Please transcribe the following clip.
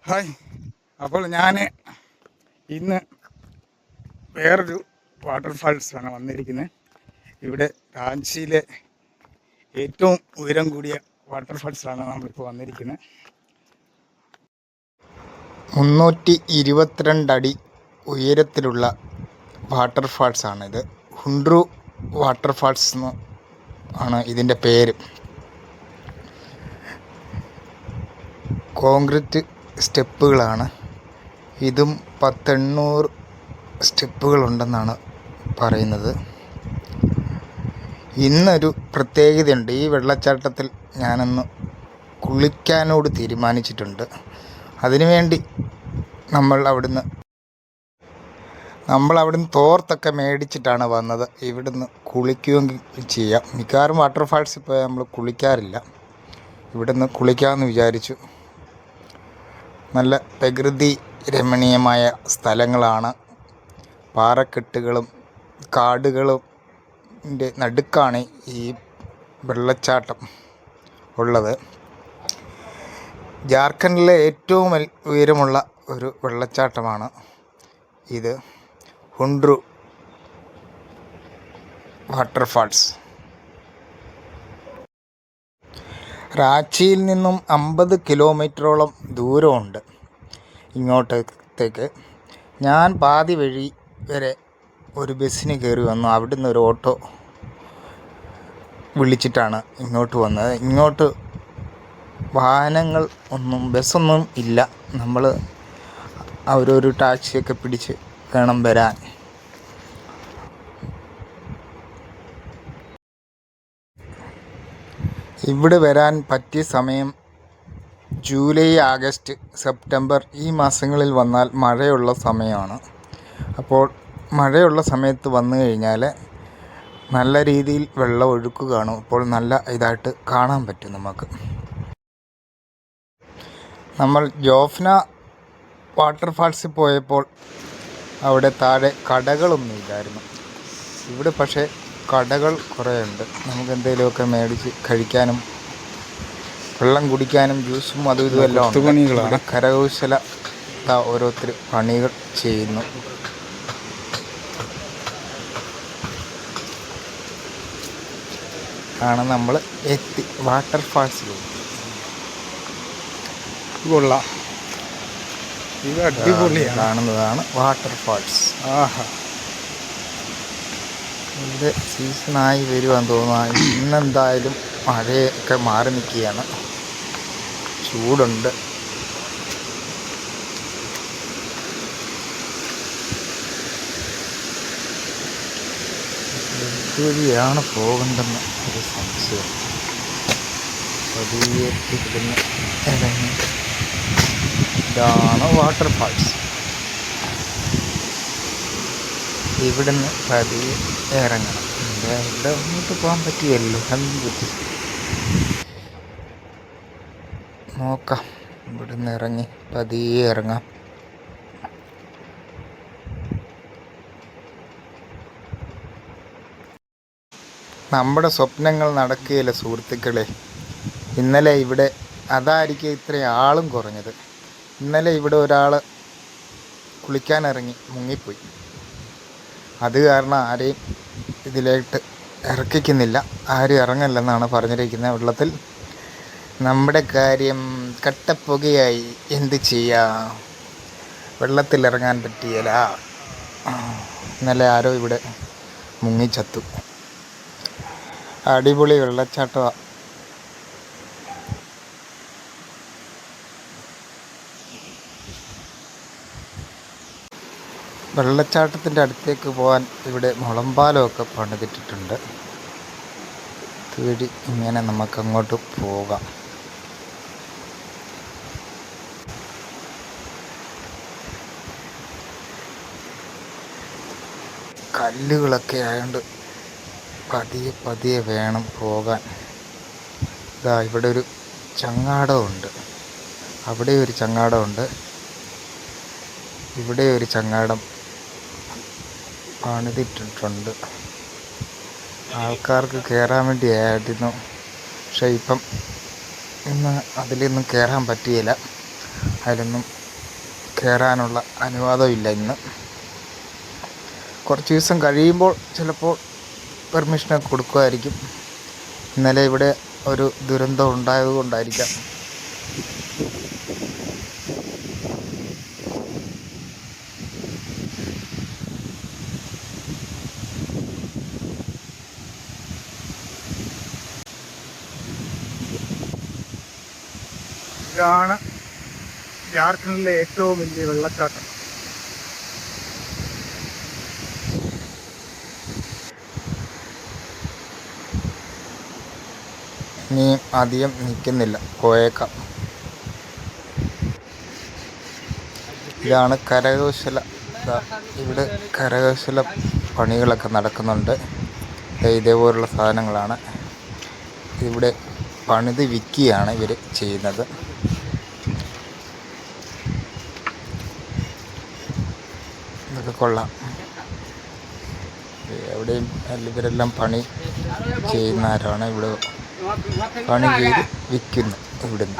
Hi. അപ്പോൾ ഞാൻ ഇന്ന് വേറൊരു വാട്ടർഫാൾസാണ് വന്നിരിക്കുന്നത്. ഇവിടെ റാഞ്ചിയിലെ ഏറ്റവും ഉയരം കൂടിയ വാട്ടർഫാൾസിലാണ് നമ്മളിപ്പോൾ വന്നിരിക്കുന്നത്. 322 അടി ഉയരത്തിലുള്ള വാട്ടർഫാൾസാണിത്. ഹുൻഡ്രു വാട്ടർഫാൾസ് എന്ന് ആണ് ഇതിൻ്റെ പേര്. കോൺക്രീറ്റ് സ്റ്റെപ്പുകളാണ്. ഇതും 800 സ്റ്റെപ്പുകളുണ്ടെന്നാണ് പറയുന്നത്. ഇന്നൊരു പ്രത്യേകതയുണ്ട്. ഈ വെള്ളച്ചാട്ടത്തിൽ ഞാനൊന്ന് കുളിക്കാനോട് തീരുമാനിച്ചിട്ടുണ്ട്. അതിനുവേണ്ടി നമ്മൾ അവിടുന്ന് തോർത്തൊക്കെ മേടിച്ചിട്ടാണ് വന്നത്. ഇവിടുന്ന് കുളിക്കുകയും ചെയ്യാം. മിക്കവാറും വാട്ടർഫാൾസിൽ പോയി നമ്മൾ കുളിക്കാറില്ല. ഇവിടുന്ന് കുളിക്കാമെന്ന് വിചാരിച്ചു. നല്ല പ്രകൃതി രമണീയമായ സ്ഥലങ്ങളാണ്. പാറക്കെട്ടുകളും കാടുകളും നടുക്കാണ് ഈ വെള്ളച്ചാട്ടം ഉള്ളത്. ജാർഖണ്ഡിലെ ഏറ്റവും ഉയരമുള്ള ഒരു വെള്ളച്ചാട്ടമാണ് ഇത്, ഹുൻഡ്രു വാട്ടർഫാൾസ്. റാച്ചിയിൽ നിന്നും 50 കിലോമീറ്ററോളം ദൂരമുണ്ട് ഇങ്ങോട്ടത്തേക്ക്. ഞാൻ പാതി വഴി വരെ ഒരു ബസ്സിന് കയറി വന്നു. അവിടുന്ന് ഒരു ഓട്ടോ വിളിച്ചിട്ടാണ് ഇങ്ങോട്ട് വന്നത്. ഇങ്ങോട്ട് ബസ്സൊന്നും ഇല്ല. നമ്മൾ അവരൊരു ടാക്സിയൊക്കെ പിടിച്ച് വേണം വരാൻ. ഇവിടെ വരാൻ പറ്റിയ സമയം ജൂലൈ, ആഗസ്റ്റ്, സെപ്റ്റംബർ ഈ മാസങ്ങളിൽ വന്നാൽ മഴയുള്ള സമയമാണ്. അപ്പോൾ മഴയുള്ള സമയത്ത് വന്നു കഴിഞ്ഞാൽ നല്ല രീതിയിൽ വെള്ളം ഒഴുക്ക് കാണും. അപ്പോൾ നല്ല ഇതായിട്ട് കാണാൻ പറ്റും നമുക്ക്. നമ്മൾ ജോഫ്ന വാട്ടർഫാൾസിൽ പോയപ്പോൾ അവിടെ താഴെ കടകളൊന്നും ഇല്ലായിരുന്നു. ഇവിടെ പക്ഷേ കടകൾ കുറേ ഉണ്ട്. നമുക്ക് എന്തെങ്കിലുമൊക്കെ മേടിച്ച് കഴിക്കാനും വെള്ളം കുടിക്കാനും ജ്യൂസും അതും ഇതുമെല്ലാം ഉണ്ട്. കരകൗശല ഓരോരുത്തർ പണികൾ ചെയ്യുന്നു. ആണ് നമ്മൾ എത്തി വാട്ടർഫാൾസിലോട്ട്. കൊള്ളാം. ഇത് അടിപൊളിയാണ്. കാണുന്നതാണ് വാട്ടർഫാൾസ്. ഇത് സീസണായി വരുവാന്ന് തോന്നുന്നു. ഇന്നെന്തായാലും മഴയൊക്കെ മാറി നിൽക്കുകയാണ്. ചൂടുണ്ട്. ഇതുവഴിയാണ് പോകേണ്ടെന്ന് ഒരു സംശയം. പതിയെ ഇവിടുന്ന് ഇറങ്ങി. ഇതാണ് വാട്ടർഫാൾസ്. ഇവിടുന്ന് പതിയെ ഇറങ്ങണം. ഇവിടെ അങ്ങോട്ട് പോകാൻ പറ്റിയല്ലോ. നോക്കാം. ഇവിടുന്ന് ഇറങ്ങി പതിയെ ഇറങ്ങാം. നമ്മുടെ സ്വപ്നങ്ങൾ നടക്കുകയില്ല സുഹൃത്തുക്കളെ. ഇന്നലെ ഇവിടെ അതായിരിക്കും ഇത്രയും ആളും കുറഞ്ഞത്. ഇന്നലെ ഇവിടെ ഒരാൾ കുളിക്കാനിറങ്ങി മുങ്ങിപ്പോയി. അത് കാരണം ആരെയും ഇതിലേക്ക് ഇറക്കിക്കുന്നില്ല. ആരും ഇറങ്ങല്ലെന്നാണ് പറഞ്ഞിരിക്കുന്നത്. വെള്ളത്തിൽ നമ്മുടെ കാര്യം കട്ടപ്പുകയായി. എന്ത് ചെയ്യാം? വെള്ളത്തിലിറങ്ങാൻ പറ്റിയല്ല. ഇന്നലെ ആരോ ഇവിടെ മുങ്ങിച്ചത്തു. അടിപൊളി വെള്ളച്ചാട്ടമാണ്. വെള്ളച്ചാട്ടത്തിൻ്റെ അടുത്തേക്ക് പോകാൻ ഇവിടെ മുളമ്പാലമൊക്കെ പണിതിട്ടിട്ടുണ്ട്. ഇതുവഴി ഇങ്ങനെ നമുക്കങ്ങോട്ട് പോകാം. കല്ലുകളൊക്കെ ആയതുകൊണ്ട് പതിയെ വേണം പോകാൻ. ഇതാ ഇവിടെ ഒരു ചങ്ങാടമുണ്ട്. അവിടെ ഒരു ചങ്ങാടമുണ്ട്. ഇവിടെ ഒരു ചങ്ങാടം പണിതിട്ടിട്ടുണ്ട്. ആൾക്കാർക്ക് കയറാൻ വേണ്ടിയായിരുന്നു. പക്ഷേ ഇപ്പം ഇന്ന് അതിലൊന്നും കയറാൻ പറ്റിയില്ല. അതിലൊന്നും കയറാനുള്ള അനുവാദമില്ല ഇന്ന്. കുറച്ച് ദിവസം കഴിയുമ്പോൾ ചിലപ്പോൾ പെർമിഷനൊക്കെ കൊടുക്കുമായിരിക്കും. ഇന്നലെ ഇവിടെ ഒരു ദുരന്തം ഉണ്ടായതുകൊണ്ടായിരിക്കാം. ഇതാണ് ജാർഖണ്ഡിലെ ഏറ്റവും വലിയ വെള്ളച്ചാട്ടം. ഇനി അധികം നിൽക്കുന്നില്ല, പോയേക്കാം. ഇതാണ് കരകൗശല, ഇവിടെ കരകൗശല പണികളൊക്കെ നടക്കുന്നുണ്ട്. ഇതേപോലുള്ള സാധനങ്ങളാണ് ഇവിടെ പണിത് വിൽക്കുകയാണ് ഇവർ ചെയ്യുന്നത്. ഇതൊക്കെ കൊള്ളാം. എവിടെയും ഇവരെല്ലാം പണി ചെയ്യുന്നവരാണ്. ഇവിടെ പണി ചെയ്ത് വിൽക്കുന്നു ഇവിടുന്ന്.